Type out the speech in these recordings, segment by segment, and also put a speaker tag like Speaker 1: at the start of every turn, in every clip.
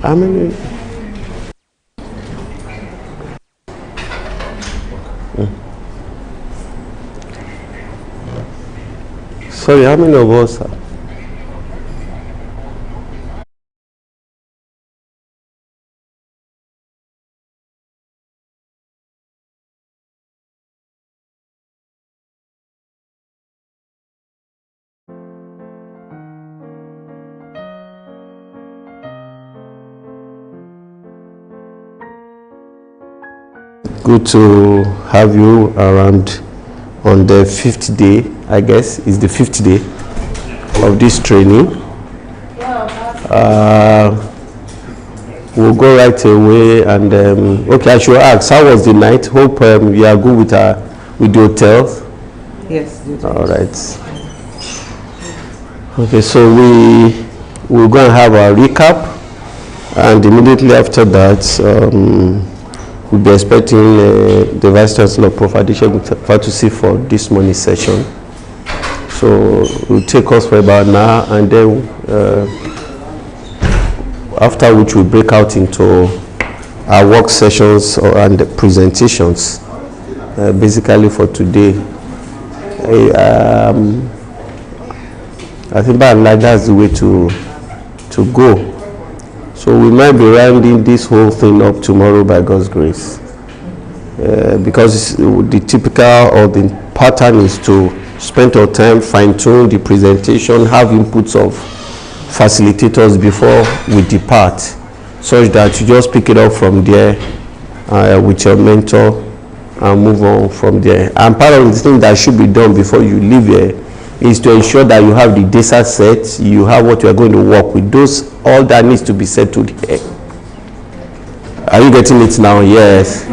Speaker 1: How many? Sorry, how many of us are? Good to have you around on the 5th day, I guess, is the 5th day of this training. We'll go right away and, okay, I should ask, how was the night? Hope you are good with the hotel?
Speaker 2: Yes.
Speaker 1: All right. Okay, so we're going to have a recap, and immediately after that, we'll be expecting the Vice Chancellor, Prof. Adesegun, to see for this morning's session. So it will take us for about an hour, and then after which we'll break out into our work sessions and presentations, basically for today. I think by and large that's the way to go. So we might be rounding this whole thing up tomorrow by God's grace, because the typical or the pattern is to spend our time, fine-tune the presentation, have inputs of facilitators before we depart, such that you just pick it up from there with your mentor and move on from there. And part of the thing that should be done before you leave here is to ensure that you have the data set, you have what you are going to work with. Those, all that needs to be settled here. Are you getting it now? Yes.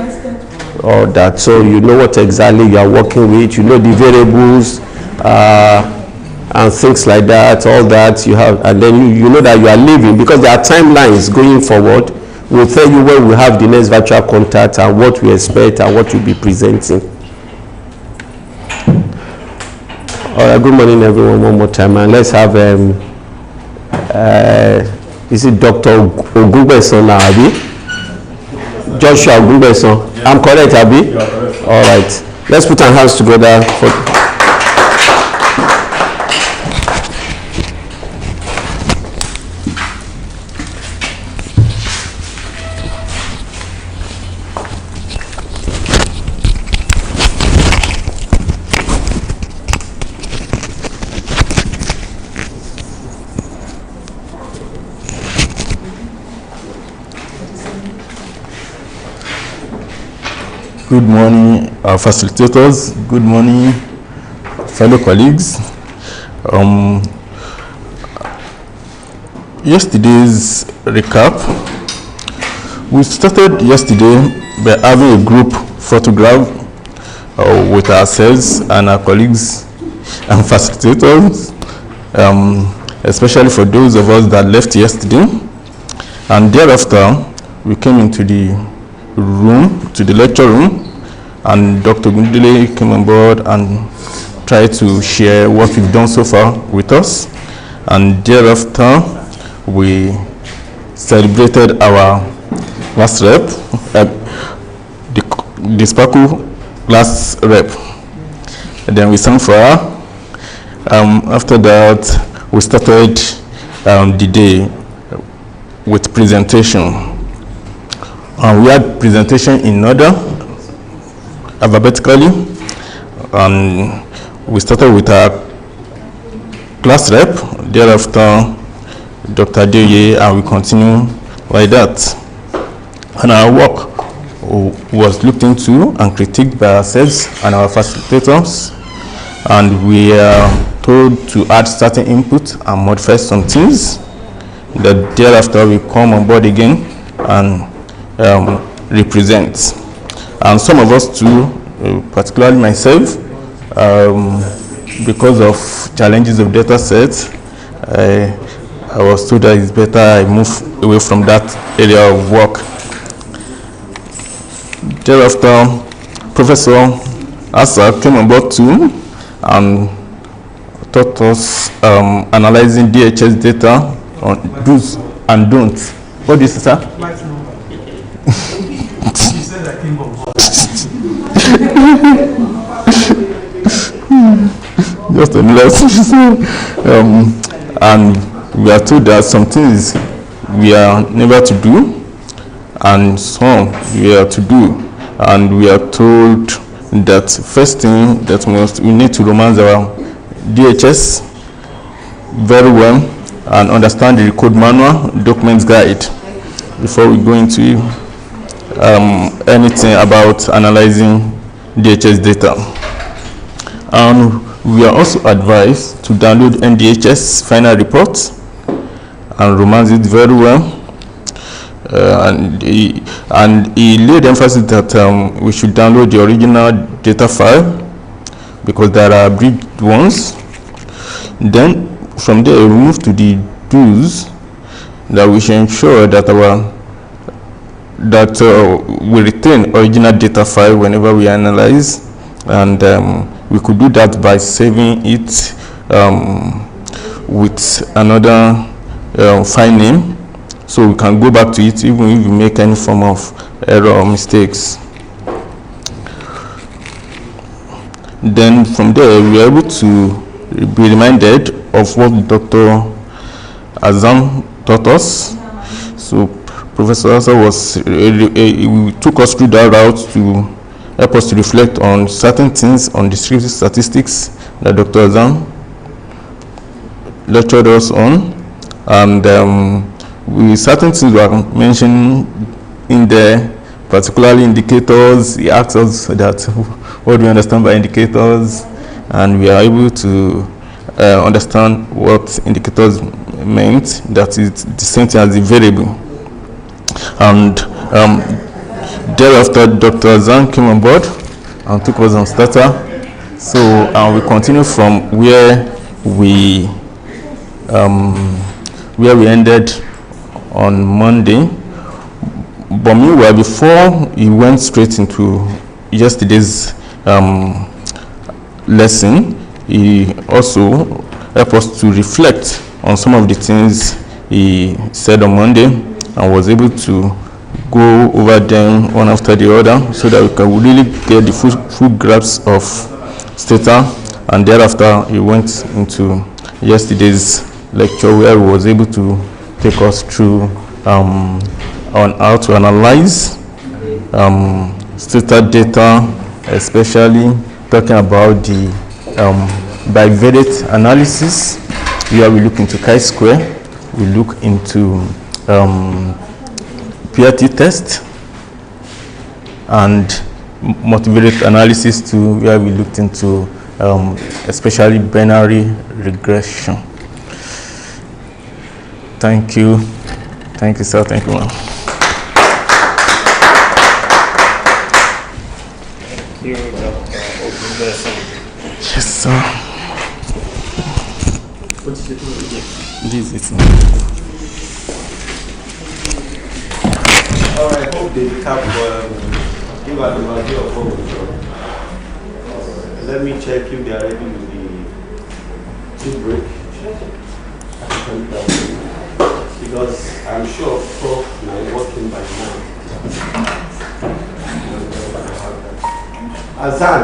Speaker 1: All that. So you know what exactly you are working with, you know the variables and things like that, all that you have, and then you know that you are leaving, because there are timelines going forward. We'll tell you when we have the next virtual contact and what we expect and what we'll be presenting. All right, good morning everyone one more time, and let's have is it Dr. Ogugbeson now, Abi? Joshua Ogugbeson. I'm correct, Abi? All right, let's put our hands together for
Speaker 3: Good morning, our facilitators. Good morning, fellow colleagues. Yesterday's recap. We started yesterday by having a group photograph with ourselves and our colleagues and facilitators, especially for those of us that left yesterday. And thereafter, we came into the room, to the lecture room, and Dr. Gundile came on board and tried to share what we've done so far with us. And thereafter, we celebrated our last rep, the Sparkle last rep. And then we sang for her. After that, we started the day with presentation. We had presentation in order, alphabetically, and we started with our class rep, thereafter Dr. Adeye, and we continue like that. And our work was looked into and critiqued by ourselves and our facilitators, and we are told to add certain input and modify some things. That thereafter we come on board again and represent. And some of us too, particularly myself, because of challenges of data sets, I was told that it's better I move away from that area of work. Thereafter, Professor Asa came on board too and taught us analyzing DHS data on do's and don'ts What do you say, sir?
Speaker 2: Flight number. He said I came on board.
Speaker 3: Just a lesson. And we are told that some things we are never to do, and some we are to do. And we are told that first thing that we need to romance our DHS very well and understand the code manual, documents guide before we go into anything about analyzing DHS data. And we are also advised to download NDHS final report and romance it very well. And he laid emphasis that we should download the original data file because there are abridged ones. Then from there we move to the do's, that we should ensure that we retain original data file whenever we analyze, and we could do that by saving it with another file name, so we can go back to it even if we make any form of error or mistakes. Then from there we are able to be reminded of what Dr. Azam taught us. So Professor Asa took us through that route to help us to reflect on certain things on descriptive statistics that Dr. Azam lectured us on, and certain things were mentioned in there, particularly indicators. He asked us that what do we understand by indicators, and we are able to understand what indicators meant, that is the same thing as the variable. And thereafter Dr. Zhang came on board and took us on starter. So we continue from where we ended on Monday. But meanwhile, before he went straight into yesterday's lesson, he also helped us to reflect on some of the things he said on Monday, and was able to go over them one after the other so that we can really get the full grasp of Stata. And thereafter he went into yesterday's lecture where he was able to take us through on how to analyze Stata data, especially talking about the bivariate analysis, where we look into chi-square, we look into PRT test, and multivariate analysis too, where we looked into especially binary regression. Thank you. Thank you, sir. Thank you, ma'am.
Speaker 4: Thank you, Dr. Ogunbese.
Speaker 3: Yes, sir.
Speaker 4: What is it?
Speaker 3: This is
Speaker 1: All right, hope they recap give an overview of what we've done. Let me check if they are ready with the tea break. Because I'm sure Prof will be working by now. Azan.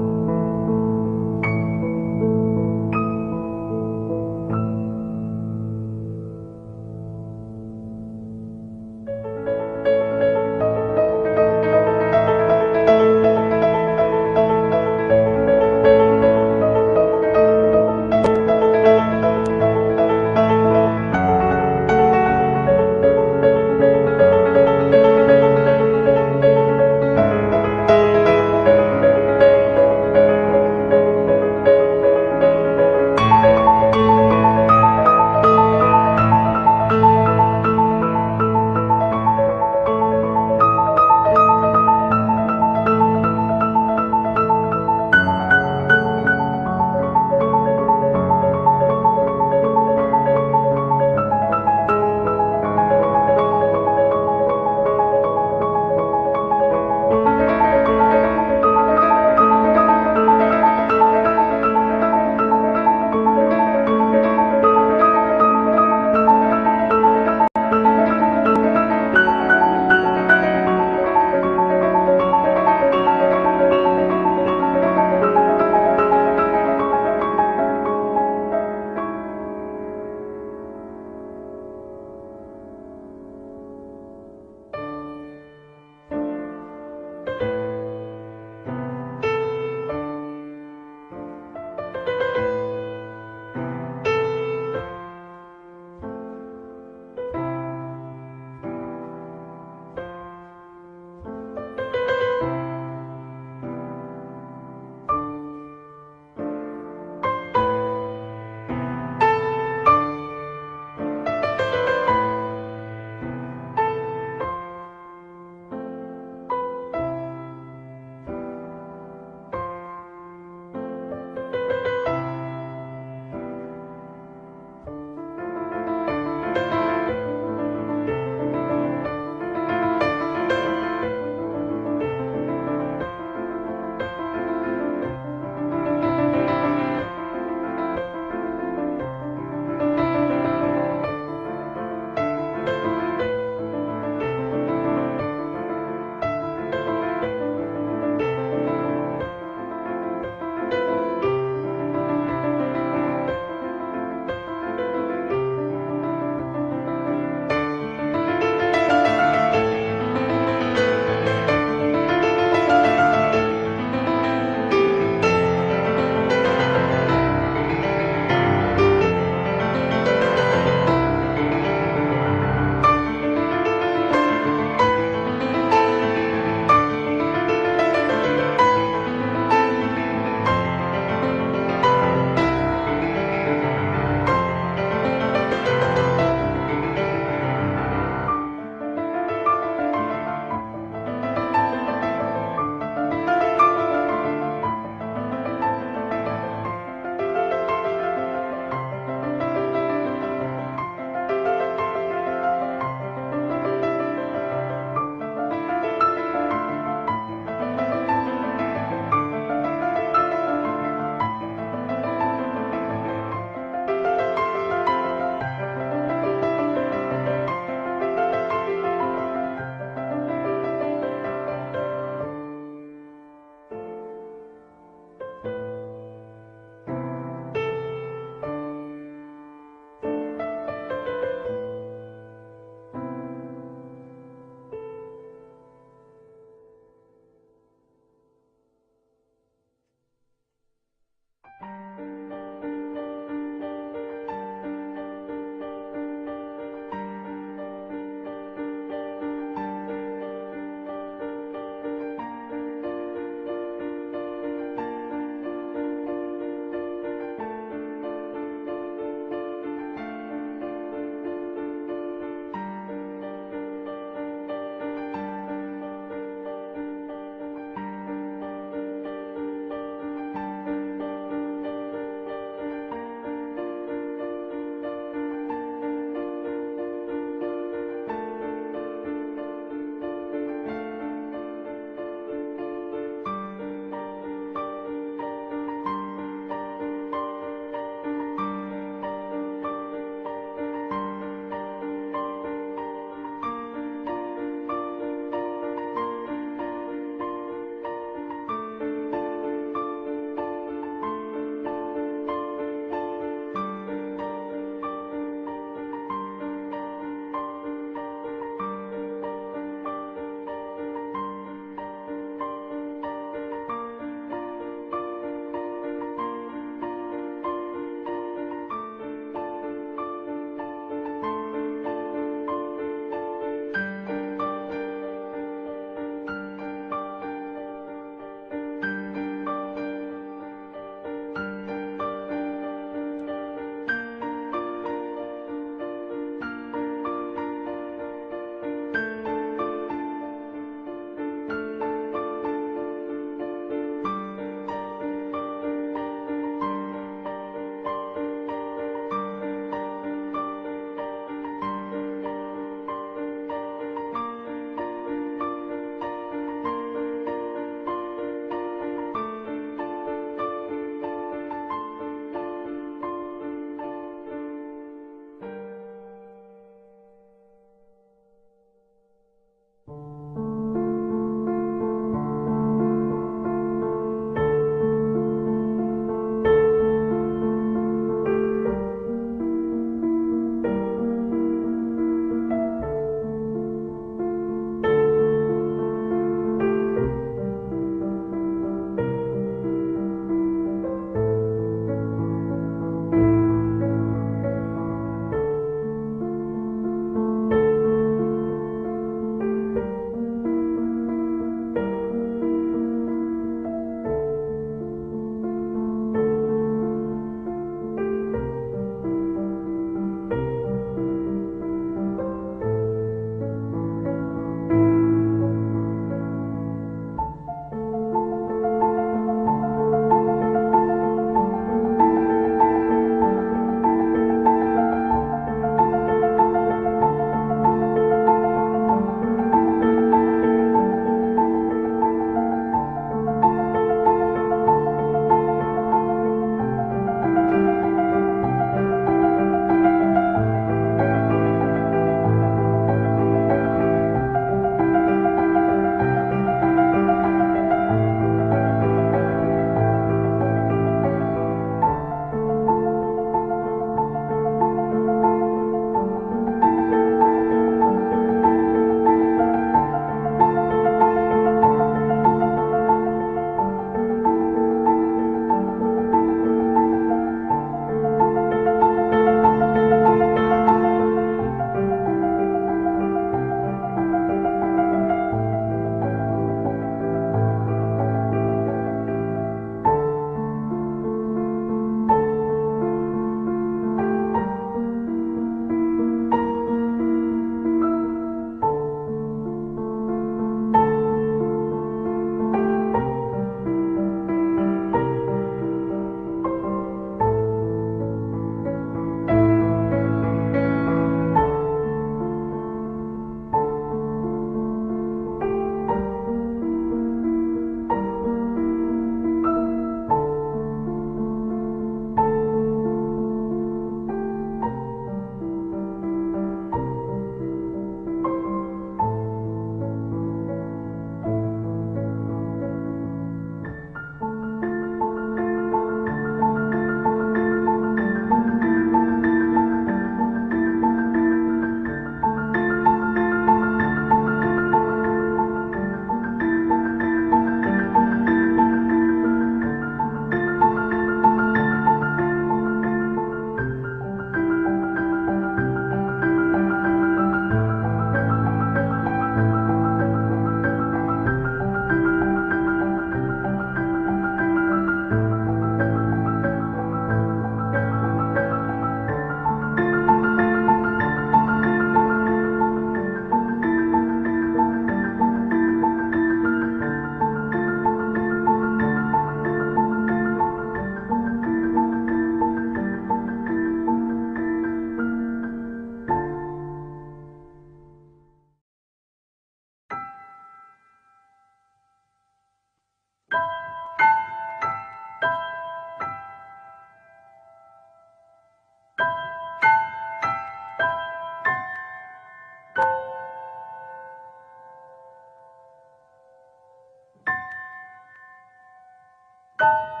Speaker 2: you.